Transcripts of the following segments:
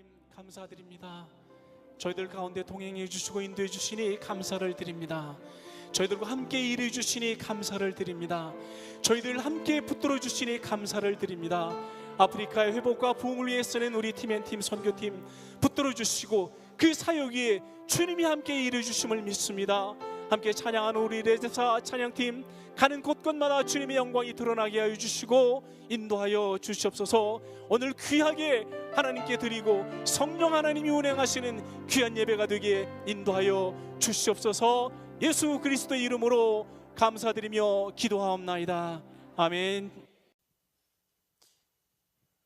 하나님 감사드립니다. 저희들 가운데 동행해 주시고 인도해 주시니 감사를 드립니다. 저희들과 함께 일해 주시니 감사를 드립니다. 저희들 함께 붙들어 주시니 감사를 드립니다. 아프리카의 회복과 부흥을 위해 쓰는 우리 팀앤팀 선교팀 붙들어 주시고 그 사역 위에 주님이 함께 일해 주심을 믿습니다. 함께 찬양하는 우리 레드사 찬양팀 가는 곳곳마다 주님의 영광이 드러나게 하여 주시고 인도하여 주시옵소서. 오늘 귀하게 하나님께 드리고 성령 하나님이 운행하시는 귀한 예배가 되게 인도하여 주시옵소서. 예수 그리스도의 이름으로 감사드리며 기도하옵나이다. 아멘.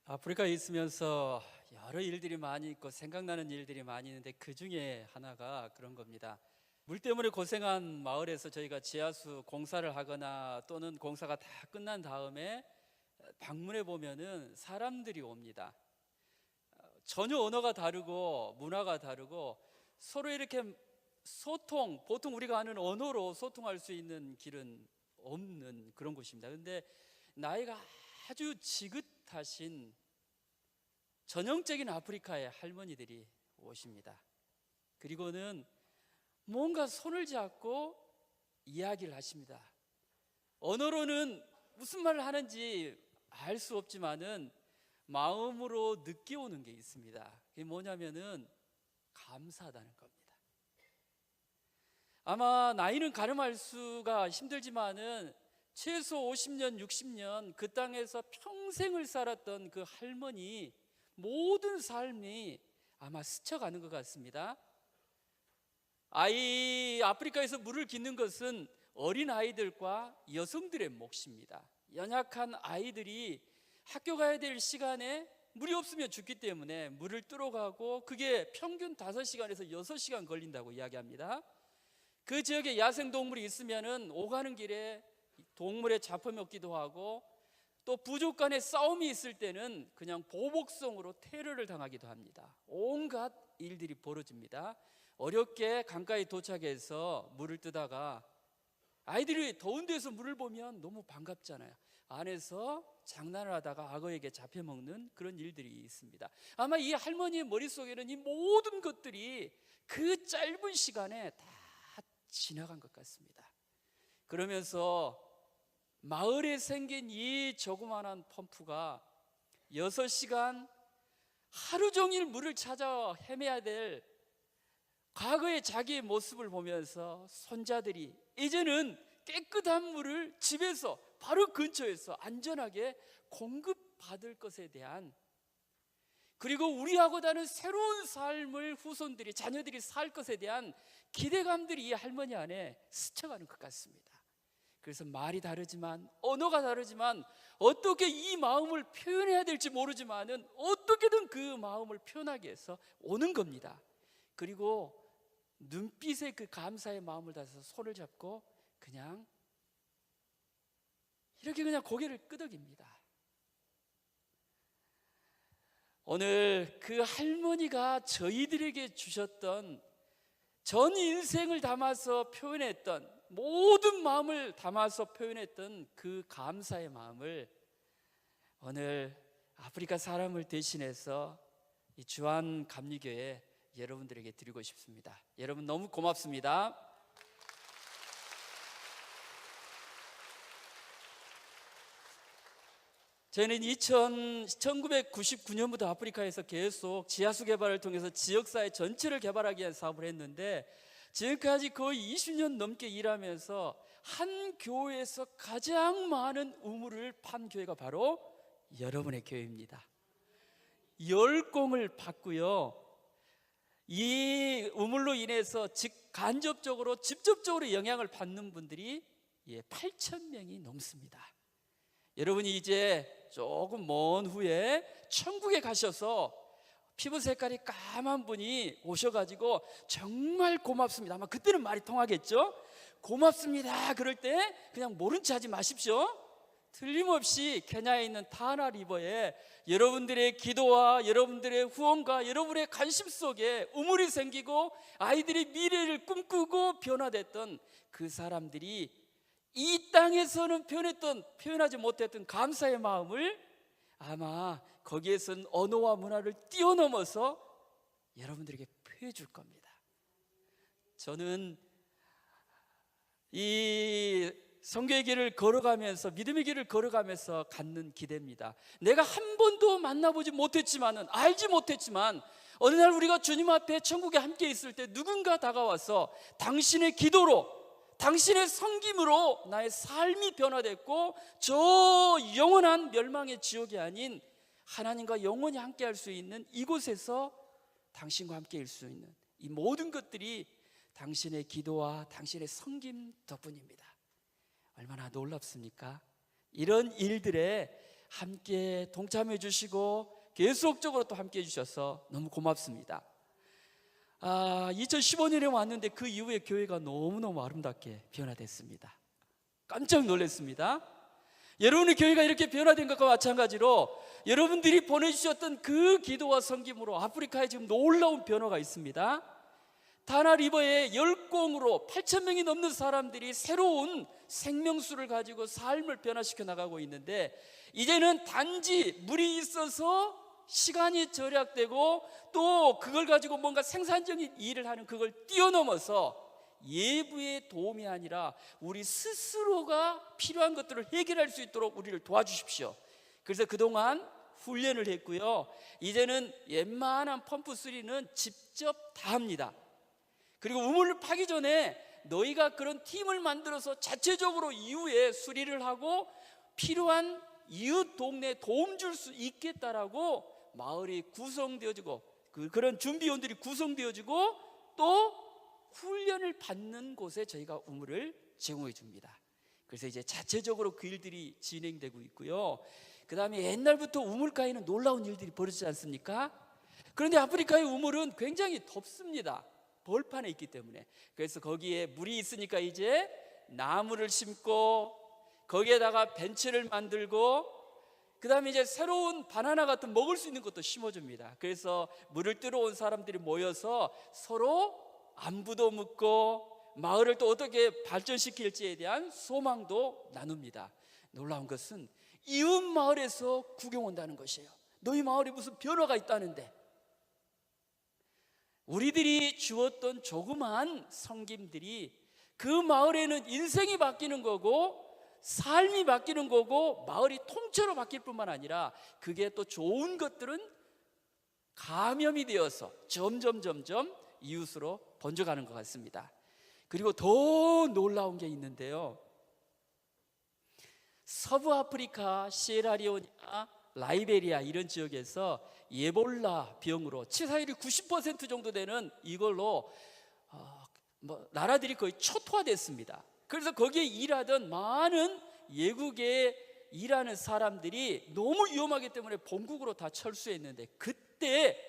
아프리카에 있으면서 여러 일들이 많이 있고 생각나는 일들이 많이 있는데 그 중에 하나가 그런 겁니다. 물 때문에 고생한 마을에서 저희가 지하수 공사를 하거나 또는 공사가 다 끝난 다음에 방문해 보면은 사람들이 옵니다. 전혀 언어가 다르고 문화가 다르고 서로 이렇게 소통, 보통 우리가 아는 언어로 소통할 수 있는 길은 없는 그런 곳입니다. 그런데 나이가 아주 지긋하신 전형적인 아프리카의 할머니들이 오십니다. 그리고는 뭔가 손을 잡고 이야기를 하십니다. 언어로는 무슨 말을 하는지 알 수 없지만은 마음으로 느껴오는 게 있습니다. 그게 뭐냐면은 감사하다는 겁니다. 아마 나이는 가늠할 수가 힘들지만은 최소 50년, 60년 그 땅에서 평생을 살았던 그 할머니 모든 삶이 아마 스쳐가는 것 같습니다. 아프리카에서 물을 깃는 것은 어린 아이들과 여성들의 몫입니다. 연약한 아이들이 학교 가야 될 시간에 물이 없으면 죽기 때문에 물을 뚫어가고 그게 평균 5시간에서 6시간 걸린다고 이야기합니다. 그 지역에 야생동물이 있으면은 오가는 길에 동물에 잡혀먹기도 하고 또 부족 간의 싸움이 있을 때는 그냥 보복성으로 테러를 당하기도 합니다. 온갖 일들이 벌어집니다. 어렵게 강가에 도착해서 물을 뜨다가 아이들이 더운 데서 물을 보면 너무 반갑잖아요. 안에서 장난을 하다가 악어에게 잡혀먹는 그런 일들이 있습니다. 아마 이 할머니의 머릿속에는 이 모든 것들이 그 짧은 시간에 다 지나간 것 같습니다. 그러면서 마을에 생긴 이 조그만한 펌프가 6시간 하루 종일 물을 찾아 헤매야 될 과거의 자기의 모습을 보면서 손자들이 이제는 깨끗한 물을 집에서 바로 근처에서 안전하게 공급받을 것에 대한, 그리고 우리하고 다른 새로운 삶을 후손들이, 자녀들이 살 것에 대한 기대감들이 이 할머니 안에 스쳐가는 것 같습니다. 그래서 말이 다르지만, 언어가 다르지만 어떻게 이 마음을 표현해야 될지 모르지만은 어떻게든 그 마음을 표현하기 위해서 오는 겁니다. 그리고 눈빛에 그 감사의 마음을 다해서 손을 잡고 그냥 이렇게 그냥 고개를 끄덕입니다. 오늘 그 할머니가 저희들에게 주셨던, 전 인생을 담아서 표현했던, 모든 마음을 담아서 표현했던 그 감사의 마음을 오늘 아프리카 사람을 대신해서 이 주한 감리교회 여러분들에게 드리고 싶습니다. 여러분 너무 고맙습니다. 저희는 1999년부터 아프리카에서 계속 지하수 개발을 통해서 지역사회 전체를 개발하기 위한 사업을 했는데, 지금까지 거의 20년 넘게 일하면서 한 교회에서 가장 많은 우물을 판 교회가 바로 여러분의 교회입니다. 10공을 팠고요. 이 우물로 인해서 간접적으로 직접적으로 영향을 받는 분들이 8,000명이 넘습니다. 여러분이 이제 조금 먼 후에 천국에 가셔서 피부 색깔이 까만 분이 오셔가지고 정말 고맙습니다, 아마 그때는 말이 통하겠죠? 고맙습니다 그럴 때 그냥 모른 체 하지 마십시오. 틀림없이 케냐에 있는 타나 리버에 여러분들의 기도와 여러분들의 후원과 여러분의 관심 속에 우물이 생기고 아이들이 미래를 꿈꾸고 변화됐던 그 사람들이 이 땅에서는 표현하지 못했던 감사의 마음을 아마 거기에선 언어와 문화를 뛰어넘어서 여러분들에게 표해 줄 겁니다. 저는 이 성교의 길을 걸어가면서, 믿음의 길을 걸어가면서 갖는 기대입니다. 내가 한 번도 만나보지 못했지만은, 알지 못했지만, 어느 날 우리가 주님 앞에 천국에 함께 있을 때 누군가 다가와서 당신의 기도로, 당신의 섬김으로 나의 삶이 변화됐고, 저 영원한 멸망의 지옥이 아닌 하나님과 영원히 함께 할 수 있는 이곳에서 당신과 함께 일 수 있는 이 모든 것들이 당신의 기도와 당신의 섬김 덕분입니다. 얼마나 놀랍습니까? 이런 일들에 함께 동참해 주시고 계속적으로 또 함께 해 주셔서 너무 고맙습니다. 2015년에 왔는데 그 이후에 교회가 너무너무 아름답게 변화됐습니다. 깜짝 놀랐습니다. 여러분의 교회가 이렇게 변화된 것과 마찬가지로 여러분들이 보내주셨던 그 기도와 섬김으로 아프리카에 지금 놀라운 변화가 있습니다. 다나 리버의 열공으로 8,000명이 넘는 사람들이 새로운 생명수를 가지고 삶을 변화시켜 나가고 있는데, 이제는 단지 물이 있어서 시간이 절약되고 또 그걸 가지고 뭔가 생산적인 일을 하는, 그걸 뛰어넘어서 예부의 도움이 아니라 우리 스스로가 필요한 것들을 해결할 수 있도록 우리를 도와주십시오. 그래서 그동안 훈련을 했고요, 이제는 웬만한 펌프 수리는 직접 다 합니다. 그리고 우물을 파기 전에 너희가 그런 팀을 만들어서 자체적으로 이후에 수리를 하고 필요한 이웃 동네에 도움 줄 수 있겠다라고 마을이 구성되어지고, 그런 준비원들이 구성되어지고 또 훈련을 받는 곳에 저희가 우물을 제공해 줍니다. 그래서 이제 자체적으로 그 일들이 진행되고 있고요. 그 다음에 옛날부터 우물가에는 놀라운 일들이 벌어지지 않습니까? 그런데 아프리카의 우물은 굉장히 덥습니다. 벌판에 있기 때문에. 그래서 거기에 물이 있으니까 이제 나무를 심고 거기에다가 벤치를 만들고, 그 다음에 이제 새로운 바나나 같은 먹을 수 있는 것도 심어줍니다. 그래서 물을 뜨러 온 사람들이 모여서 서로 안부도 묻고 마을을 또 어떻게 발전시킬지에 대한 소망도 나눕니다. 놀라운 것은 이웃 마을에서 구경 온다는 것이에요. 너희 마을에 무슨 변화가 있다는데. 우리들이 주었던 조그마한 섬김들이 그 마을에는 인생이 바뀌는 거고 삶이 바뀌는 거고 마을이 통째로 바뀔 뿐만 아니라 그게 또 좋은 것들은 감염이 되어서 점점 이웃으로 번져가는 것 같습니다. 그리고 더 놀라운 게 있는데요, 서부 아프리카, 시에라리온이나 라이베리아 이런 지역에서 에볼라 병으로 치사율이 90% 정도 되는 이걸로 나라들이 거의 초토화됐습니다. 그래서 거기에 일하던 많은 외국에 일하는 사람들이 너무 위험하기 때문에 본국으로 다 철수했는데, 그때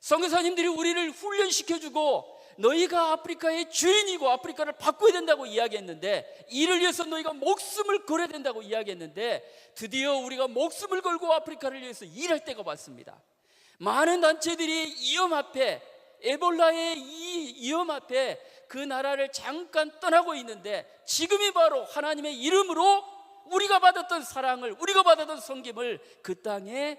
선교사님들이 우리를 훈련시켜주고 너희가 아프리카의 주인이고 아프리카를 바꿔야 된다고 이야기했는데, 이를 위해서 너희가 목숨을 걸어야 된다고 이야기했는데, 드디어 우리가 목숨을 걸고 아프리카를 위해서 일할 때가 왔습니다. 많은 단체들이 위험 앞에, 에볼라의 이 위험 앞에 그 나라를 잠깐 떠나고 있는데, 지금이 바로 하나님의 이름으로 우리가 받았던 사랑을, 우리가 받았던 섬김을 그 땅에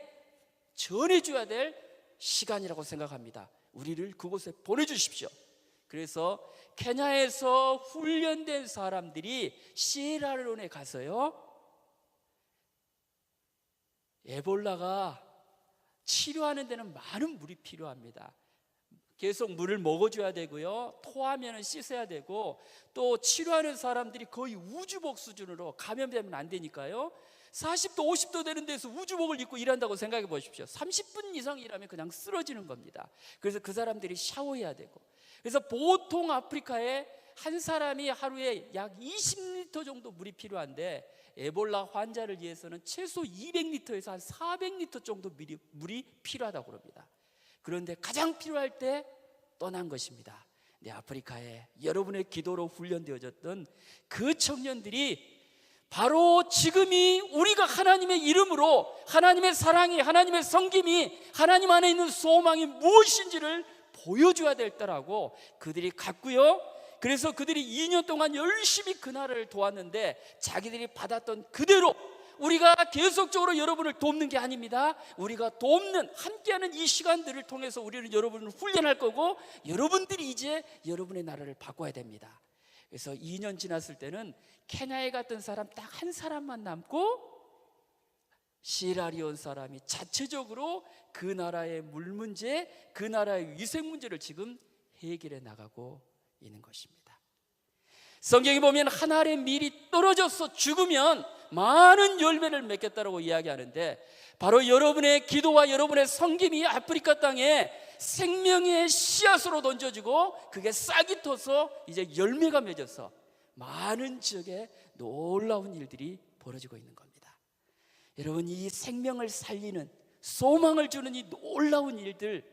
전해줘야 될 시간이라고 생각합니다. 우리를 그곳에 보내주십시오. 그래서 케냐에서 훈련된 사람들이 시에라레온에 가서요, 에볼라가 치료하는 데는 많은 물이 필요합니다. 계속 물을 먹어줘야 되고요, 토하면 씻어야 되고, 또 치료하는 사람들이 거의 우주복 수준으로 감염되면 안 되니까요, 40도 50도 되는 데서 우주복을 입고 일한다고 생각해 보십시오. 30분 이상 일하면 그냥 쓰러지는 겁니다. 그래서 그 사람들이 샤워해야 되고, 그래서 보통 아프리카에 한 사람이 하루에 약 20리터 정도 물이 필요한데, 에볼라 환자를 위해서는 최소 200리터에서 한 400리터 정도 물이 필요하다고 합니다. 그런데 가장 필요할 때 떠난 것입니다. 아프리카에 여러분의 기도로 훈련되어졌던 그 청년들이 바로 지금이 우리가 하나님의 이름으로, 하나님의 사랑이, 하나님의 섬김이, 하나님 안에 있는 소망이 무엇인지를 보여줘야 될 때라고 그들이 갔고요. 그래서 그들이 2년 동안 열심히 그 나라를 도왔는데, 자기들이 받았던 그대로 우리가 계속적으로 여러분을 돕는 게 아닙니다. 우리가 돕는, 함께하는 이 시간들을 통해서 우리는 여러분을 훈련할 거고, 여러분들이 이제 여러분의 나라를 바꿔야 됩니다. 그래서 2년 지났을 때는 케냐에 갔던 사람 딱 한 사람만 남고, 시에라리온 사람이 자체적으로 그 나라의 물 문제, 그 나라의 위생 문제를 지금 해결해 나가고 있는 것입니다. 성경에 보면 한 알의 밀이 떨어져서 죽으면 많은 열매를 맺겠다라고 이야기하는데, 바로 여러분의 기도와 여러분의 섬김이 아프리카 땅에 생명의 씨앗으로 던져지고 그게 싹이 터서 이제 열매가 맺어서 많은 지역에 놀라운 일들이 벌어지고 있는 겁니다. 여러분, 이 생명을 살리는, 소망을 주는 이 놀라운 일들,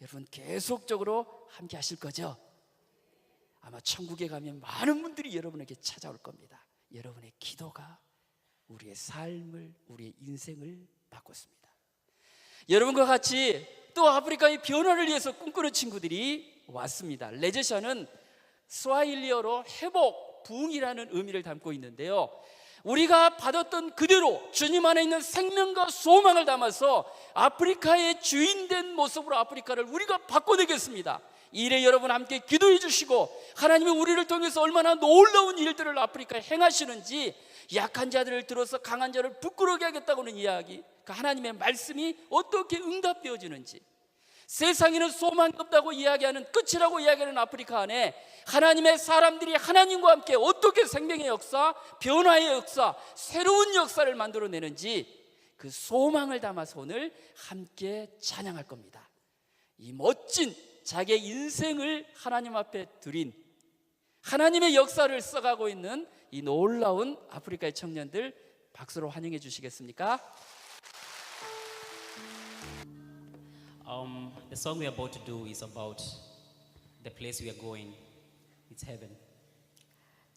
여러분 계속적으로 함께 하실 거죠? 아마 천국에 가면 많은 분들이 여러분에게 찾아올 겁니다. 여러분의 기도가 우리의 삶을, 우리의 인생을 바꿨습니다. 여러분과 같이 또 아프리카의 변화를 위해서 꿈꾸는 친구들이 왔습니다. 레제샤는 스와힐리어로 회복, 부흥이라는 의미를 담고 있는데요, 우리가 받았던 그대로 주님 안에 있는 생명과 소망을 담아서 아프리카의 주인된 모습으로 아프리카를 우리가 바꿔내겠습니다. 이 일에 여러분 함께 기도해 주시고, 하나님이 우리를 통해서 얼마나 놀라운 일들을 아프리카에 행하시는지, 약한 자들을 들어서 강한 자를 부끄러게 하겠다고는 이야기, 그 하나님의 말씀이 어떻게 응답되어지는지, 세상에는 소망이 없다고 이야기하는, 끝이라고 이야기하는 아프리카 안에 하나님의 사람들이 하나님과 함께 어떻게 생명의 역사, 변화의 역사, 새로운 역사를 만들어내는지, 그 소망을 담아서 오늘 함께 찬양할 겁니다. 이 멋진 자기의 인생을 하나님 앞에 드린, 하나님의 역사를 써가고 있는 이 놀라운 아프리카의 청년들, 박수로 환영해 주시겠습니까? The song we are about to do is about the place we are going. It's heaven.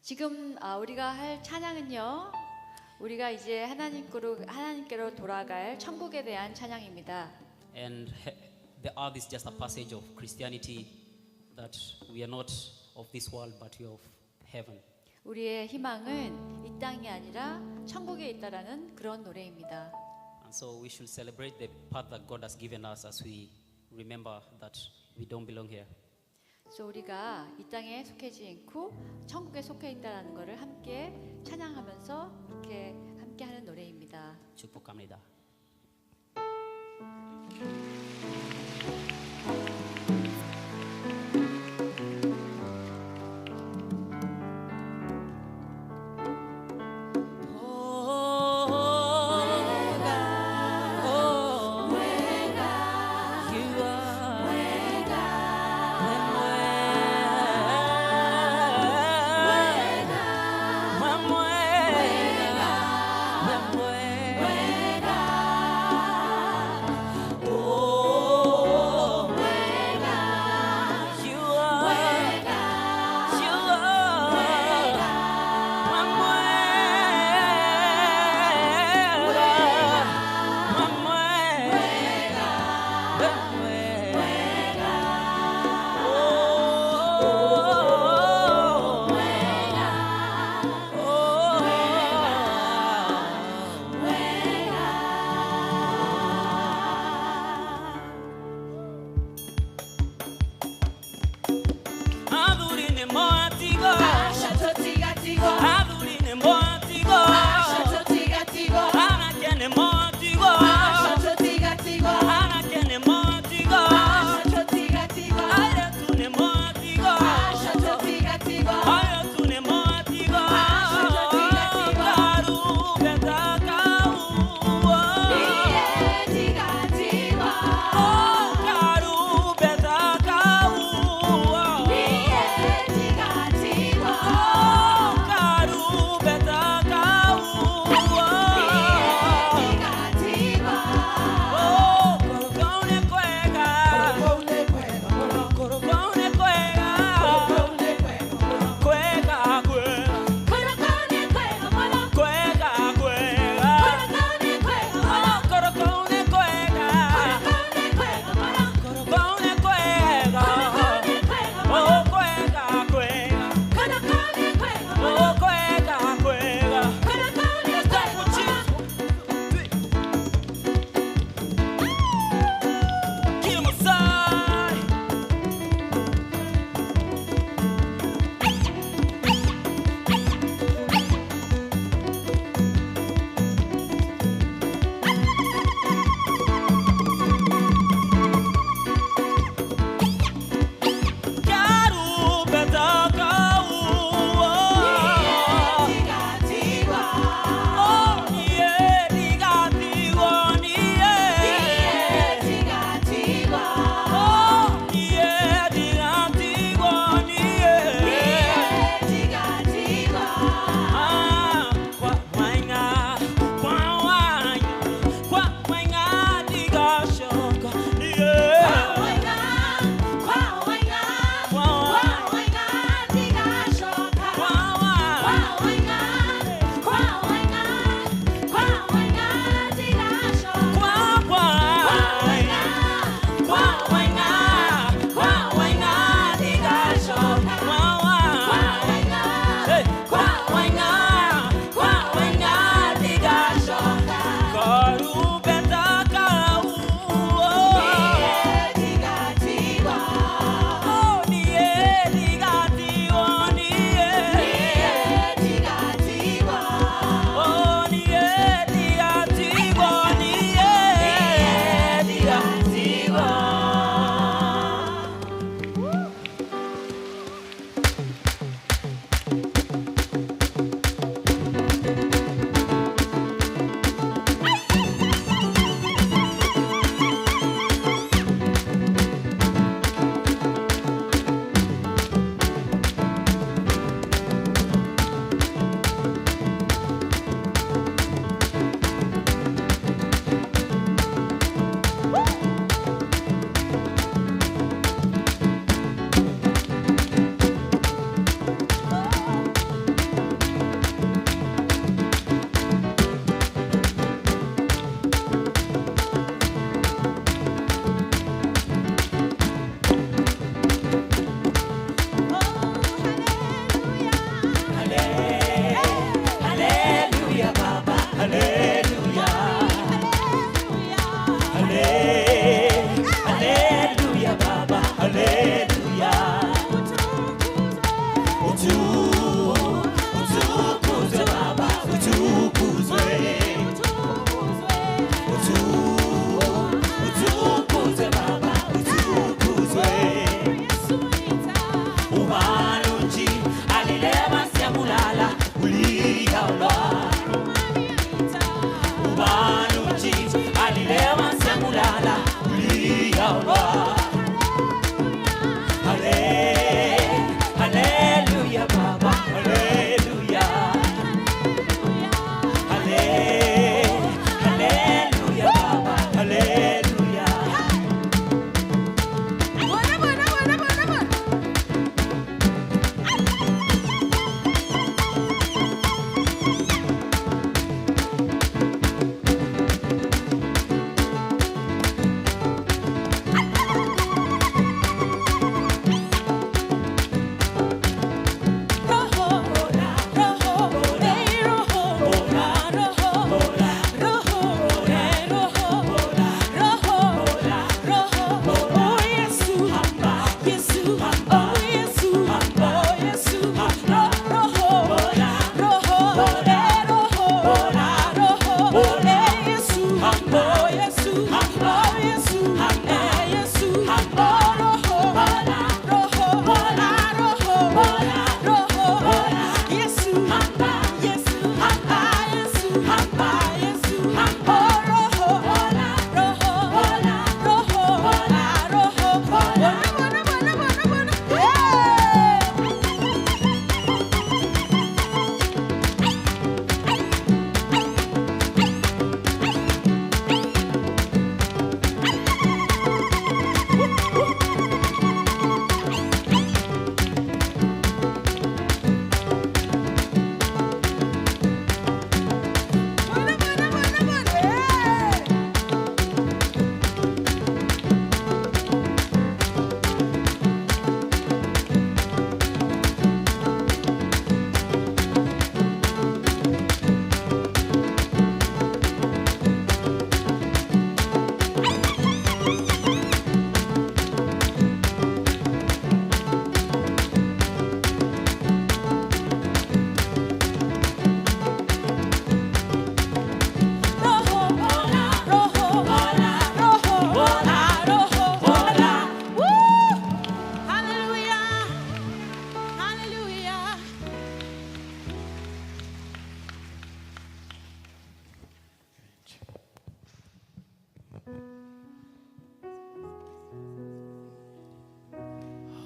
지금 우리가 할 찬양은요, 우리가 이제 하나님께로 돌아갈 천국에 대한 찬양입니다. And the earth is just a passage of Christianity, that we are not of this world but we are of heaven. 우리의 희망은 이 땅이 아니라 천국에 있다라는 그런 노래입니다. And so we should celebrate the path that God has given us as we remember that we don't belong here. 그래서 우리가 이 땅에 속하지 않고 천국에 속해 있다라는 것을 함께 찬양하면서 이렇게 함께 하는 노래입니다. 축복합니다. Wega,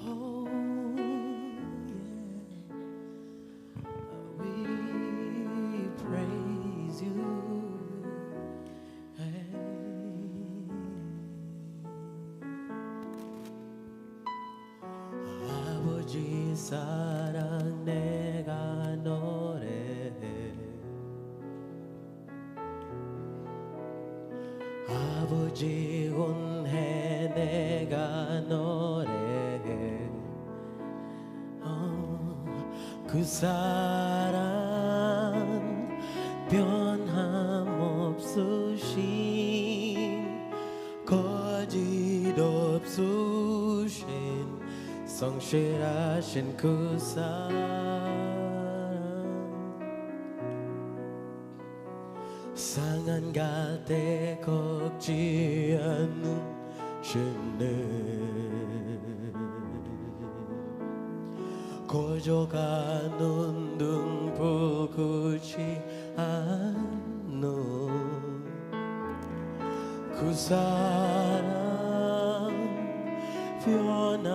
Oh, yeah. We praise you. Hey. 아버지 사랑 내가 노래해. 아버지 은혜 내가 노래해. 그 사랑 변함없으신 거짓 없으신 성실하신 그 사랑 상한 갓에 걷지 않으시는 고조가는 등불 끄지 않는 그 사랑 변함없으신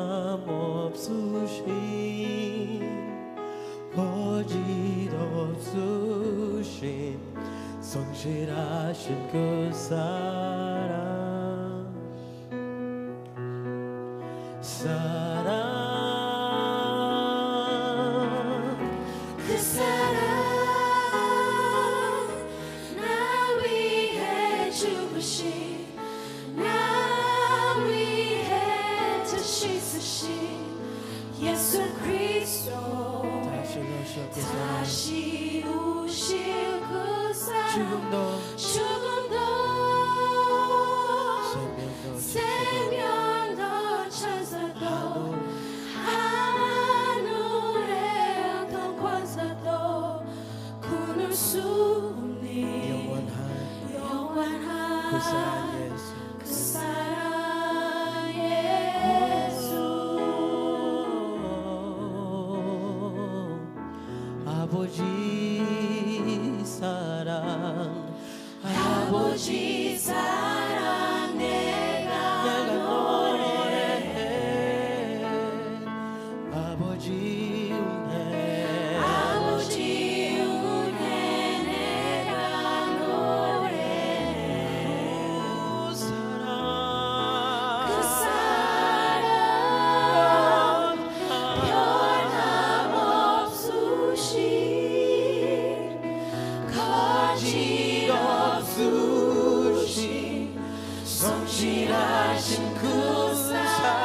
거짓 없으신 성실하신 그 사랑 그 사랑 나 위해 죽으신 나 위해 다시 쓰신 예수 그리스도 다시 오실 그 사랑 죽음도 생명도 천사도 하늘의 어떤 권사도 끊을 수 없는 영원한 그 사랑 예수 그 사랑 예수 아버지 사랑 아버지 사랑 내가 노래해 아버지 은혜 아버지 은혜 내가 노래해 그 사랑 변함없으신 거짓 없으신 성실하신 그 사랑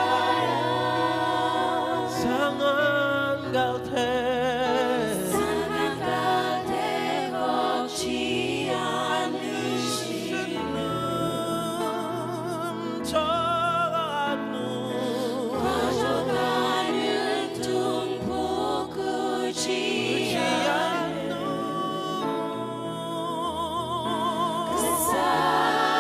상한 가운데 상한 가운데 걷지 않으신 꺼져가는 등불 끄지 않는 그 사랑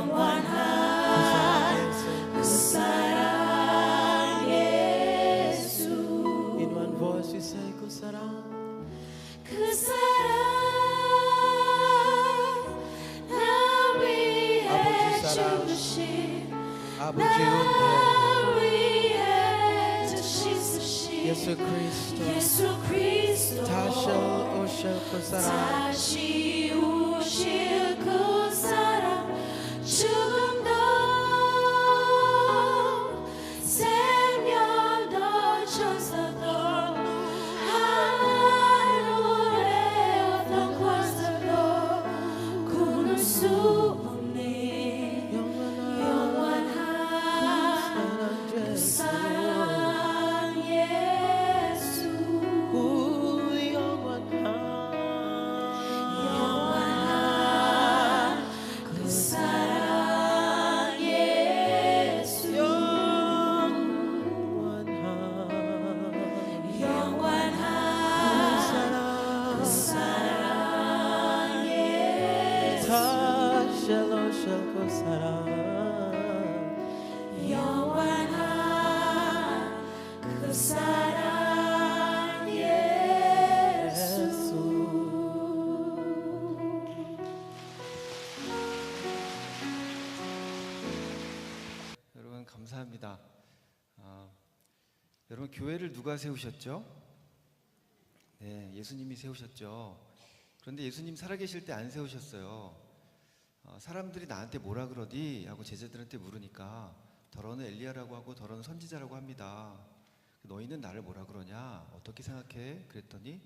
영원한 그 사랑 예수. In one voice we say 그 사랑 그 사랑 나 위해 아버지 사랑, 주신 아버지 은혜 나 위해 씻으신 예수 그리스도 예수 그리스도 다시 오실 그 사랑 다시 오실 그 사랑 죽음도 생명도 천사도 하늘의 어떤 권세도 끊을 수 없는 영원한 그 사랑 예수. 영원한 그 사랑 예수. 영원한 그 사랑 예수. 다시 오실 그 사랑 영원한 그 사랑 예수. 여러분 감사합니다. 여러분 교회를 누가 세우셨죠? 네, 예수님이 세우셨죠. 그런데 예수님 살아계실 때 안 세우셨어요. 사람들이 나한테 뭐라 그러디? 하고 제자들한테 물으니까 더러는 엘리야라고 하고 더러는 선지자라고 합니다. 너희는 나를 뭐라 그러냐? 어떻게 생각해? 그랬더니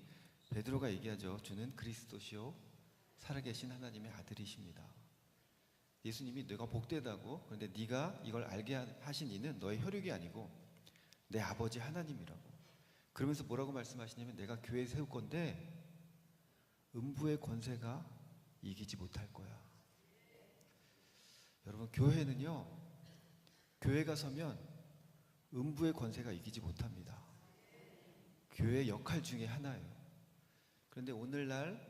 베드로가 얘기하죠. 주는 그리스도시요 살아계신 하나님의 아들이십니다. 예수님이 내가 복되다고, 그런데 네가 이걸 알게 하신 이는 너의 혈육이 아니고 내 아버지 하나님이라고. 그러면서 뭐라고 말씀하시냐면 내가 교회 세울 건데 음부의 권세가 이기지 못할 거야. 여러분 교회는요, 교회가 서면 음부의 권세가 이기지 못합니다. 교회의 역할 중에 하나예요. 그런데 오늘날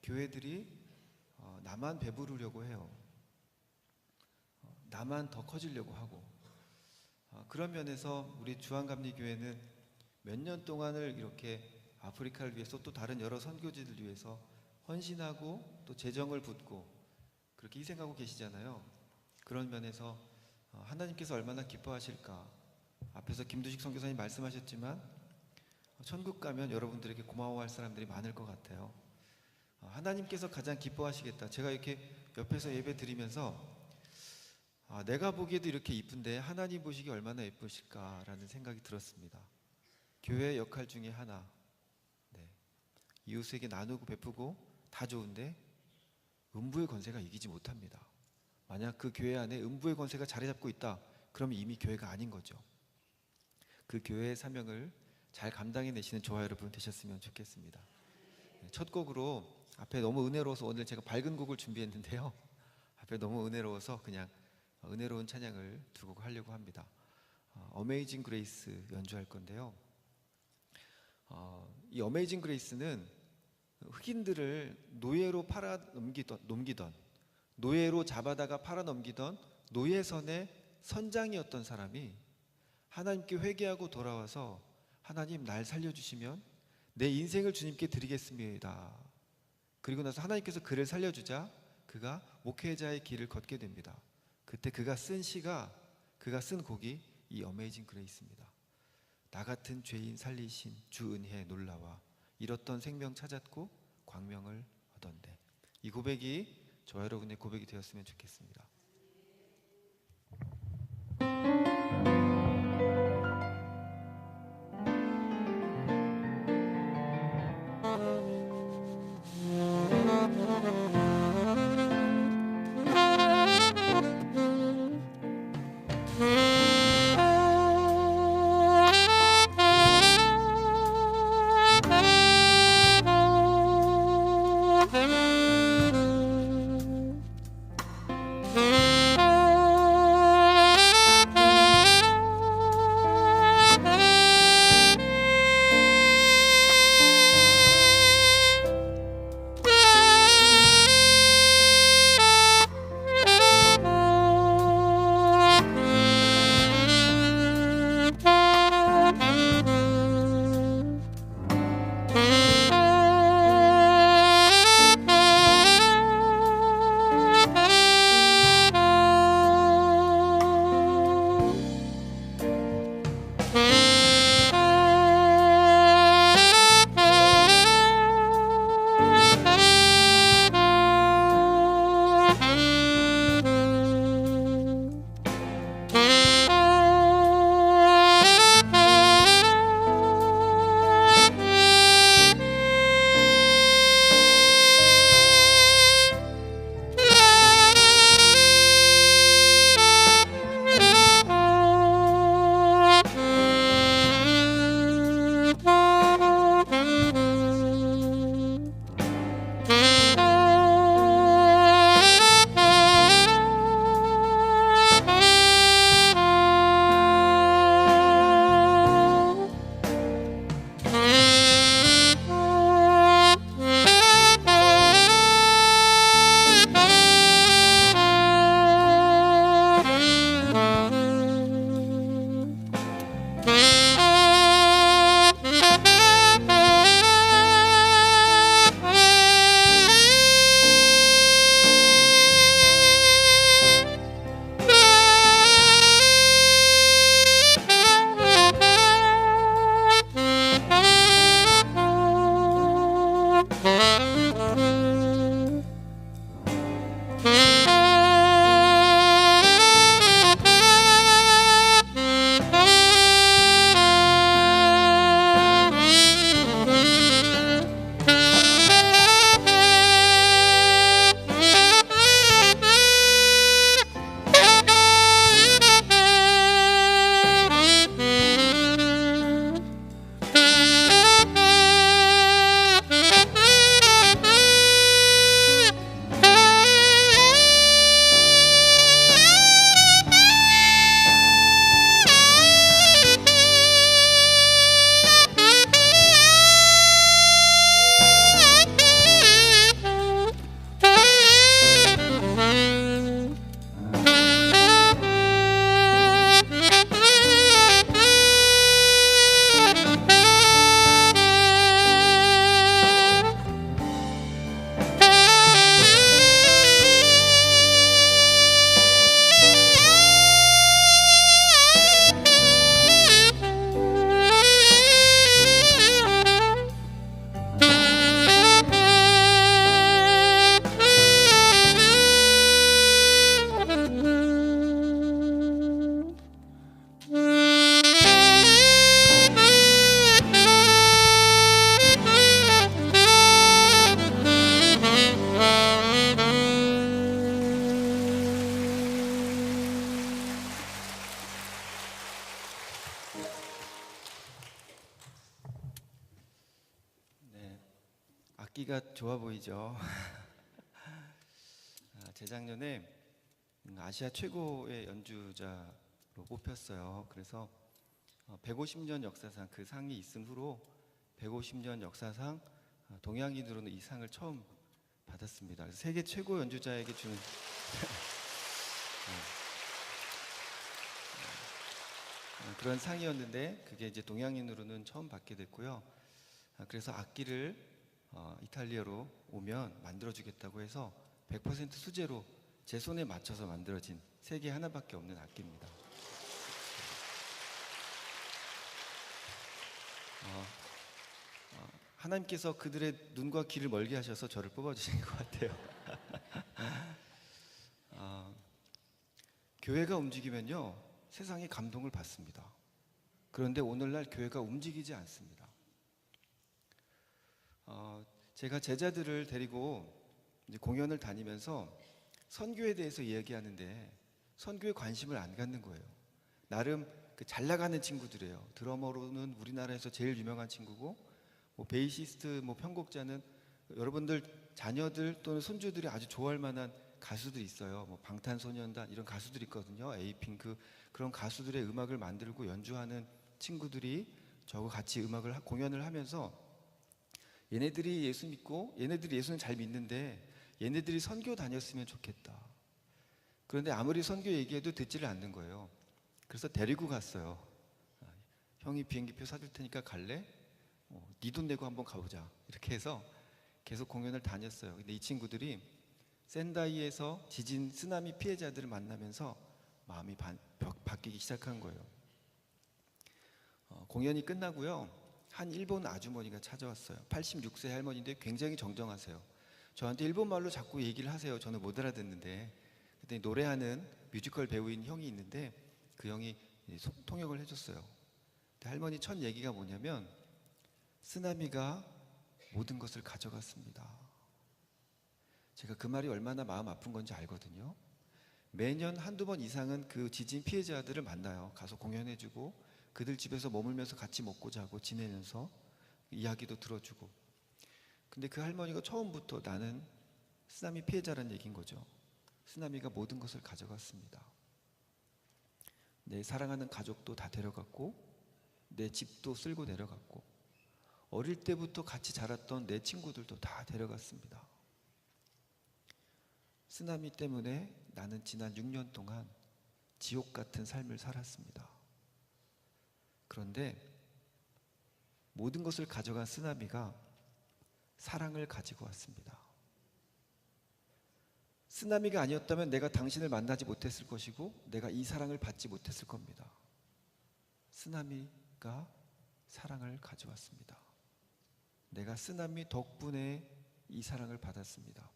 교회들이 나만 배부르려고 해요. 나만 더 커지려고 하고. 그런 면에서 우리 주한감리교회는 몇 년 동안을 이렇게 아프리카를 위해서 또 다른 여러 선교지들 위해서 헌신하고 또 재정을 붓고 그렇게 희생하고 계시잖아요. 그런 면에서 하나님께서 얼마나 기뻐하실까. 앞에서 김두식 선교사님 말씀하셨지만 천국 가면 여러분들에게 고마워할 사람들이 많을 것 같아요. 하나님께서 가장 기뻐하시겠다. 제가 이렇게 옆에서 예배 드리면서 내가 보기에도 이렇게 이쁜데 하나님 보시기 얼마나 예쁘실까라는 생각이 들었습니다. 교회의 역할 중에 하나, 이웃에게 나누고 베푸고 다 좋은데 음부의 권세가 이기지 못합니다. 만약 그 교회 안에 음부의 권세가 자리 잡고 있다, 그러면 이미 교회가 아닌 거죠. 그 교회의 사명을 잘 감당해내시는 저와 여러분 되셨으면 좋겠습니다. 첫 곡으로 앞에 너무 은혜로워서 오늘 제가 밝은 곡을 준비했는데요. 앞에 너무 은혜로워서 그냥 은혜로운 찬양을 두 곡 하려고 합니다. 어메이징 그레이스 연주할 건데요. 이 어메이징 그레이스는 흑인들을 노예로 팔아 넘기던 노예로 잡아다가 팔아 넘기던 노예선의 선장이었던 사람이 하나님께 회개하고 돌아와서 하나님 날 살려주시면 내 인생을 주님께 드리겠습니다. 그리고 나서 하나님께서 그를 살려주자 그가 목회자의 길을 걷게 됩니다. 그때 그가 쓴 곡이 이 어메이징 그레이스입니다. 나 같은 죄인 살리신 주 은혜에 놀라와 잃었던 생명 찾았고 광명을 얻었네. 이 고백이 저와 여러분의 고백이 되었으면 좋겠습니다. 악기가 좋아 보이죠. 재작년에 아시아 최고의 연주자로 뽑혔어요. 그래서 150년 역사상 그 상이 있은 후로 150년 역사상 동양인으로는 이 상을 처음 받았습니다. 그래서 세계 최고 연주자에게 주는 그런 상이었는데 그게 이제 동양인으로는 처음 받게 됐고요. 그래서 악기를 이탈리아로 오면 만들어주겠다고 해서 100% 수제로 제 손에 맞춰서 만들어진 세계 하나밖에 없는 악기입니다. 하나님께서 그들의 눈과 귀를 멀게 하셔서 저를 뽑아주신 것 같아요. 교회가 움직이면요 세상이 감동을 받습니다. 그런데 오늘날 교회가 움직이지 않습니다. 제가 제자들을 데리고 이제 공연을 다니면서 선교에 대해서 이야기하는데 선교에 관심을 안 갖는 거예요. 나름 그 잘 나가는 친구들이에요. 드러머로는 우리나라에서 제일 유명한 친구고, 뭐 베이시스트, 뭐 편곡자는 여러분들 자녀들 또는 손주들이 아주 좋아할 만한 가수들이 있어요. 뭐 방탄소년단 이런 가수들이 있거든요. 에이핑크 그런 가수들의 음악을 만들고 연주하는 친구들이 저하고 같이 공연을 하면서 얘네들이 예수 믿고 얘네들이 예수는 잘 믿는데 얘네들이 선교 다녔으면 좋겠다. 그런데 아무리 선교 얘기해도 듣지를 않는 거예요. 그래서 데리고 갔어요. 형이 비행기표 사줄 테니까 갈래? 네 돈 내고 한번 가보자. 이렇게 해서 계속 공연을 다녔어요. 근데 이 친구들이 센다이에서 지진 쓰나미 피해자들을 만나면서 마음이 바뀌기 시작한 거예요. 공연이 끝나고요. 한 일본 아주머니가 찾아왔어요. 86세 할머니인데 굉장히 정정하세요. 저한테 일본말로 자꾸 얘기를 하세요. 저는 못 알아듣는데. 그때 노래하는 뮤지컬 배우인 형이 있는데 그 형이 통역을 해줬어요. 근데 할머니 첫 얘기가 뭐냐면 쓰나미가 모든 것을 가져갔습니다. 제가 그 말이 얼마나 마음 아픈 건지 알거든요. 매년 한두 번 이상은 그 지진 피해자들을 만나요. 가서 공연해주고 그들 집에서 머물면서 같이 먹고 자고 지내면서 이야기도 들어주고. 근데 그 할머니가 처음부터 나는 쓰나미 피해자라는 얘기인 거죠. 쓰나미가 모든 것을 가져갔습니다. 내 사랑하는 가족도 다 데려갔고 내 집도 쓸고 내려갔고 어릴 때부터 같이 자랐던 내 친구들도 다 데려갔습니다. 쓰나미 때문에 나는 지난 6년 동안 지옥 같은 삶을 살았습니다. 그런데 모든 것을 가져간 쓰나미가 사랑을 가지고 왔습니다. 쓰나미가 아니었다면 내가 당신을 만나지 못했을 것이고 내가 이 사랑을 받지 못했을 겁니다. 쓰나미가 사랑을 가져왔습니다. 내가 쓰나미 덕분에 이 사랑을 받았습니다.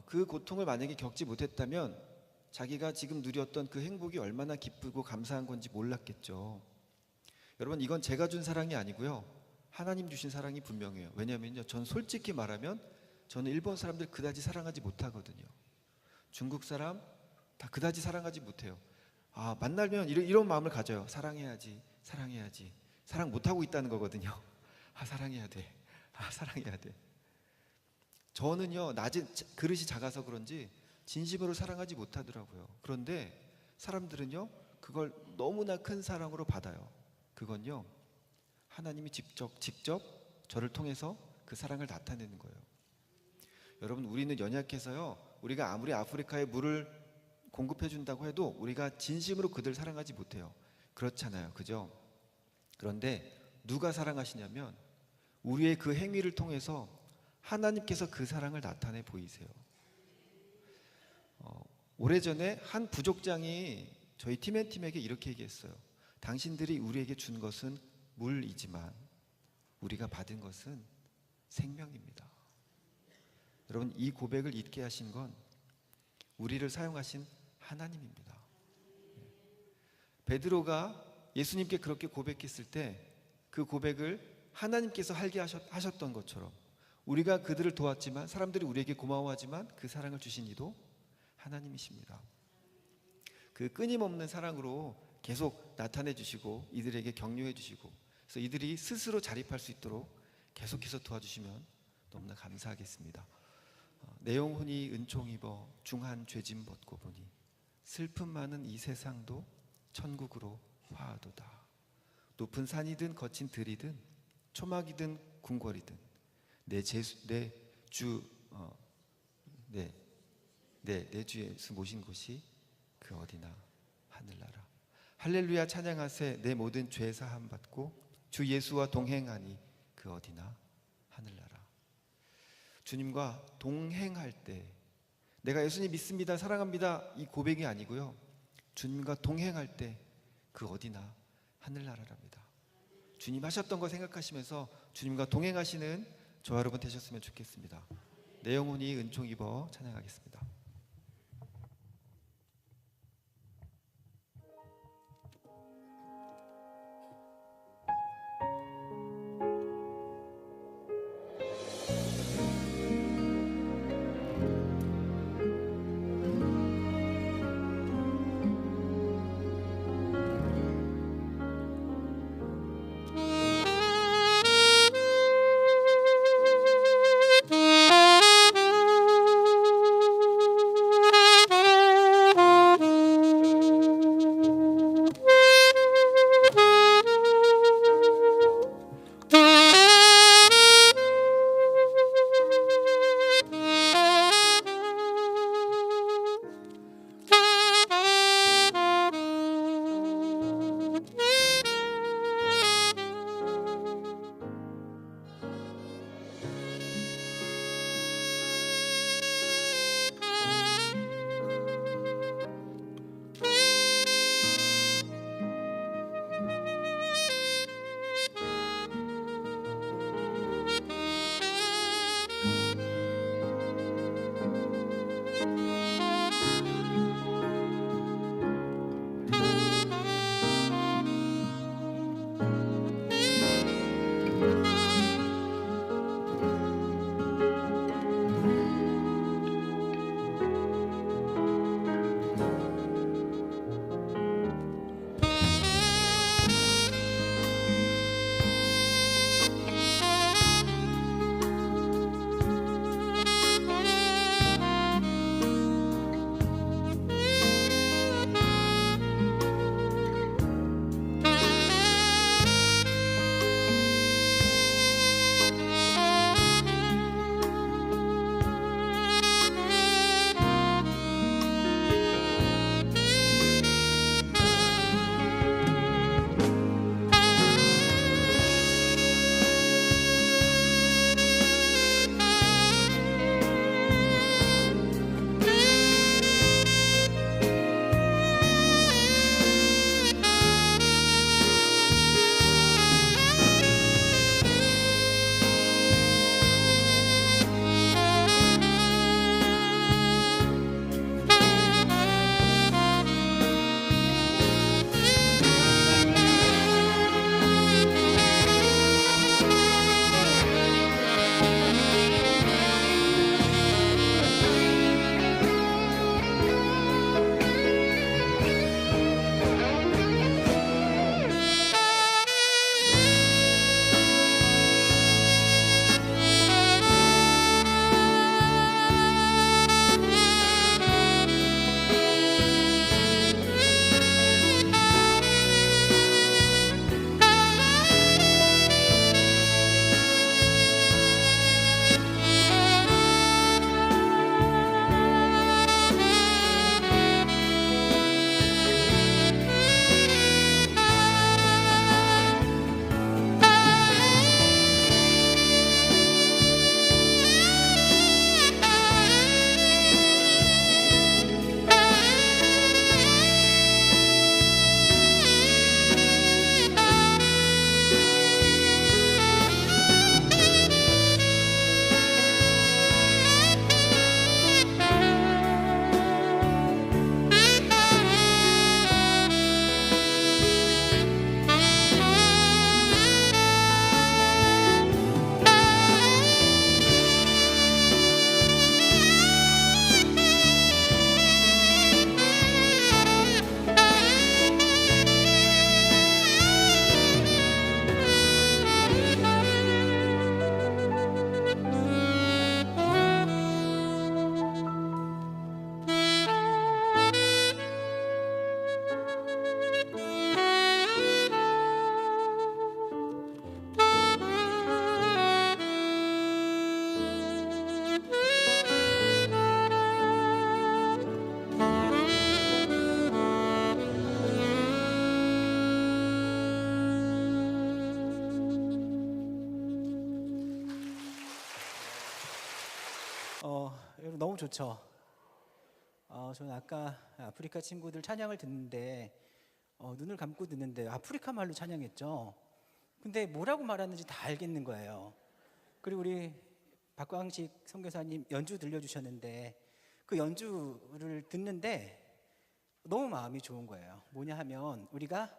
그 고통을 만약에 겪지 못했다면 자기가 지금 누렸던 그 행복이 얼마나 기쁘고 감사한 건지 몰랐겠죠. 여러분, 이건 제가 준 사랑이 아니고요. 하나님 주신 사랑이 분명해요. 왜냐하면요, 전 솔직히 말하면 저는 일본 사람들 그다지 사랑하지 못하거든요. 중국 사람 다 그다지 사랑하지 못해요. 만나면 이런 마음을 가져요. 사랑해야지, 사랑해야지. 사랑 못하고 있다는 거거든요. 사랑해야 돼. 사랑해야 돼. 저는요, 낮은 그릇이 작아서 그런지 진심으로 사랑하지 못하더라고요. 그런데 사람들은요, 그걸 너무나 큰 사랑으로 받아요. 그건요, 하나님이 직접 저를 통해서 그 사랑을 나타내는 거예요. 여러분, 우리는 연약해서요, 우리가 아무리 아프리카에 물을 공급해 준다고 해도 우리가 진심으로 그들 사랑하지 못해요. 그렇잖아요, 그죠? 그런데 누가 사랑하시냐면 우리의 그 행위를 통해서 하나님께서 그 사랑을 나타내 보이세요. 오래전에 한 부족장이 저희 팀앤팀에게 이렇게 얘기했어요. 당신들이 우리에게 준 것은 물이지만 우리가 받은 것은 생명입니다. 여러분, 이 고백을 잊게 하신 건 우리를 사용하신 하나님입니다. 베드로가 예수님께 그렇게 고백했을 때 그 고백을 하나님께서 하게 하셨던 것처럼 우리가 그들을 도왔지만, 사람들이 우리에게 고마워하지만 그 사랑을 주신 이도 하나님이십니다. 그 끊임없는 사랑으로 계속 나타내 주시고 이들에게 격려해 주시고 그래서 이들이 스스로 자립할 수 있도록 계속해서 도와주시면 너무나 감사하겠습니다. 내용 훈이 은총 입어 중한 죄짐 벗고 보니 슬픔 많은 이 세상도 천국으로 화하도다. 높은 산이든 거친 들이든 초막이든 궁궐이든 내 주 예수 모신 곳이 그 어디나 하늘나라. 할렐루야 찬양하세. 내 모든 죄 사함 받고 주 예수와 동행하니 그 어디나 하늘나라. 주님과 동행할 때 내가 예수님 믿습니다, 사랑합니다 이 고백이 아니고요, 주님과 동행할 때 그 어디나 하늘나라랍니다. 주님 하셨던 거 생각하시면서 주님과 동행하시는 저와 여러분 되셨으면 좋겠습니다. 내 영혼이 은총 입어 찬양하겠습니다. 너무 좋죠. 저는 아까 아프리카 친구들 찬양을 듣는데 눈을 감고 듣는데 아프리카 말로 찬양했죠. 근데 뭐라고 말하는지 다 알겠는 거예요. 그리고 우리 박광식 선교사님 연주 들려주셨는데 그 연주를 듣는데 너무 마음이 좋은 거예요. 뭐냐 하면 우리가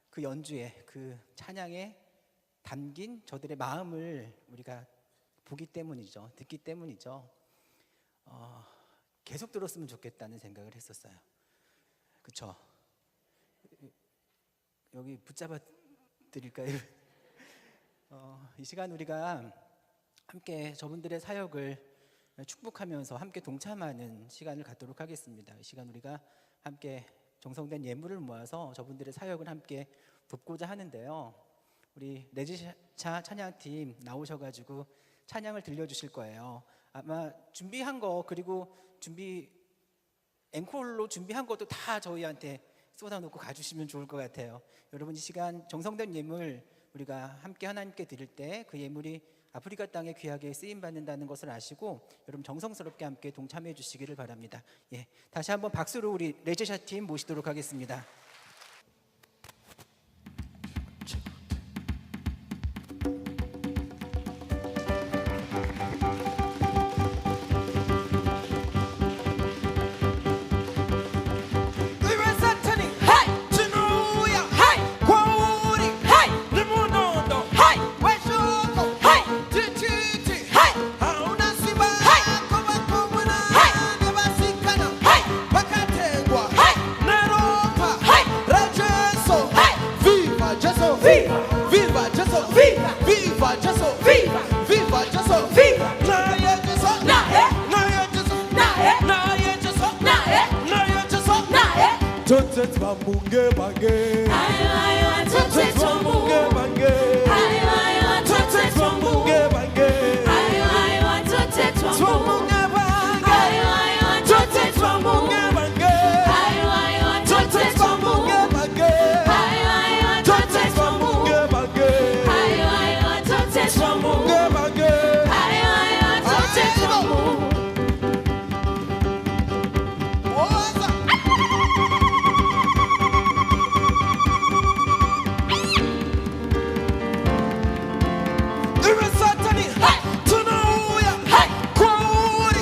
그 연주에 그 찬양에 담긴 저들의 마음을 우리가 보기 때문이죠. 듣기 때문이죠. 계속 들었으면 좋겠다는 생각을 했었어요. 그쵸? 여기 붙잡아 드릴까요? 이 시간 우리가 함께 저분들의 사역을 축복하면서 함께 동참하는 시간을 갖도록 하겠습니다. 이 시간 우리가 함께 정성된 예물을 모아서 저분들의 사역을 함께 돕고자 하는데요. 우리 레지샤 찬양팀 나오셔가지고 찬양을 들려주실 거예요. 아마 준비한 거 그리고 앵콜로 준비한 것도 다 저희한테 쏟아놓고 가주시면 좋을 것 같아요. 여러분 이 시간 정성된 예물 우리가 함께 하나님께 드릴 때 그 예물이 아프리카 땅에 귀하게 쓰임 받는다는 것을 아시고 여러분 정성스럽게 함께 동참해 주시기를 바랍니다. 예, 다시 한번 박수로 우리 레지샤 팀 모시도록 하겠습니다. Tunuya, Kuri,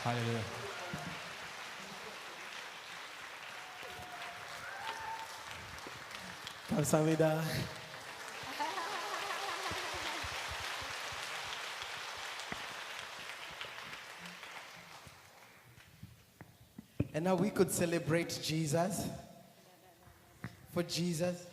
할렐루야. 감사합니다. And now we could celebrate Jesus. For Jesus.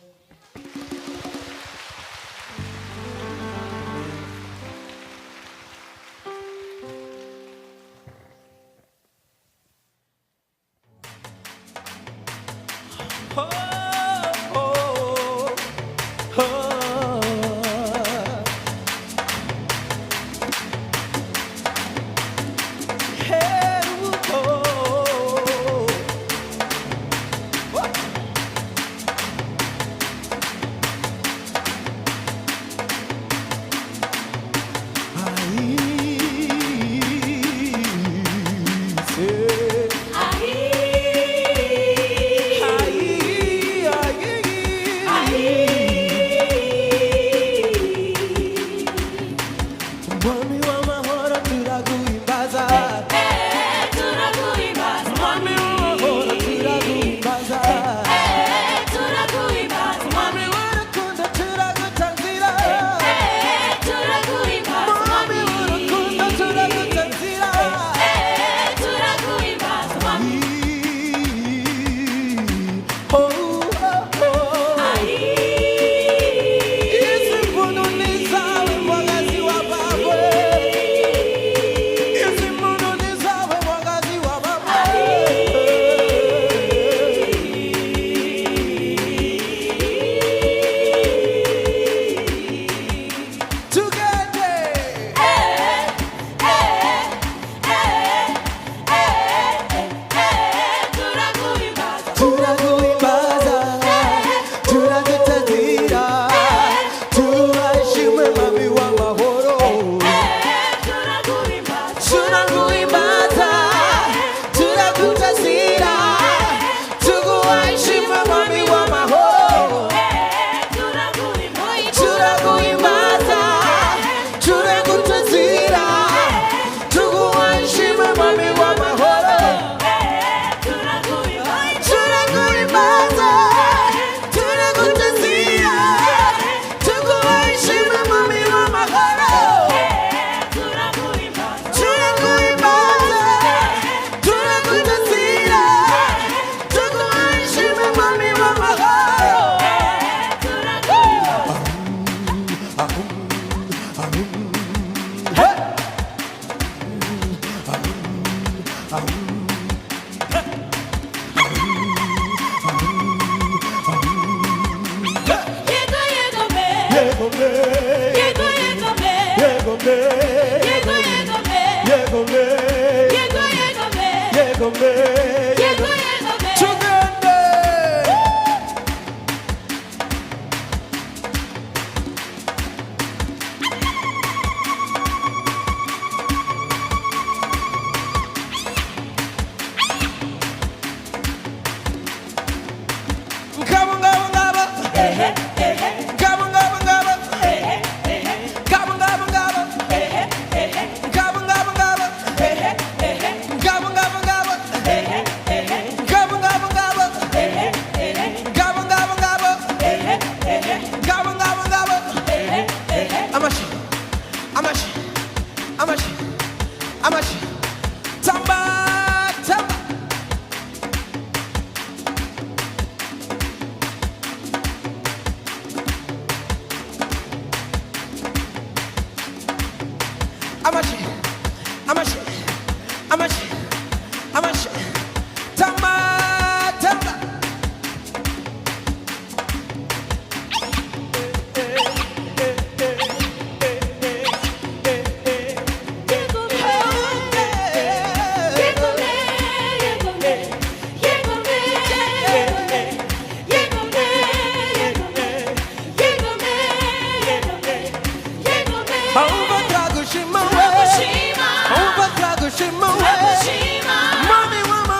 Over Kagoshima way. Mommy, mama,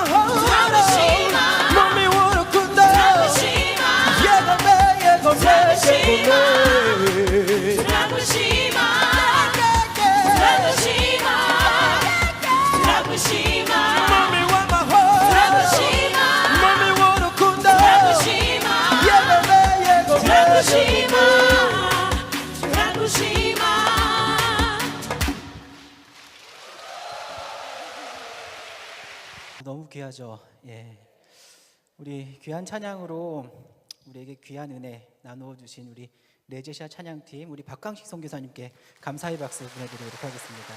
Rabushima, Mami wa maho Rabushima, Mami wa rukundo Rabushima, Yebebe yego Rabushima, Rabushima. 너무 귀하죠. 예. 우리 귀한 찬양으로 우리에게 귀한 은혜 나누어 주신 우리 레제시아 찬양팀 우리 박광식 선교사님께 감사의 박수 보내드리도록 하겠습니다.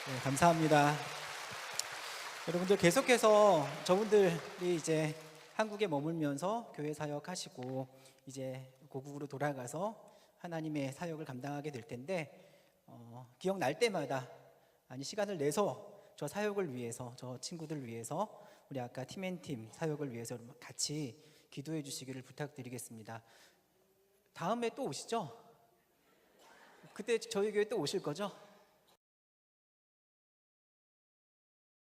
네, 감사합니다. 여러분들 계속해서 저분들이 이제 한국에 머물면서 교회 사역하시고 이제 고국으로 돌아가서 하나님의 사역을 감당하게 될 텐데 기억날 때마다 아니 시간을 내서 저 사역을 위해서 저 친구들 위해서 우리 아까 팀앤팀 사역을 위해서 같이 기도해 주시기를 부탁드리겠습니다. 다음에 또 오시죠? 그때 저희 교회 또 오실 거죠?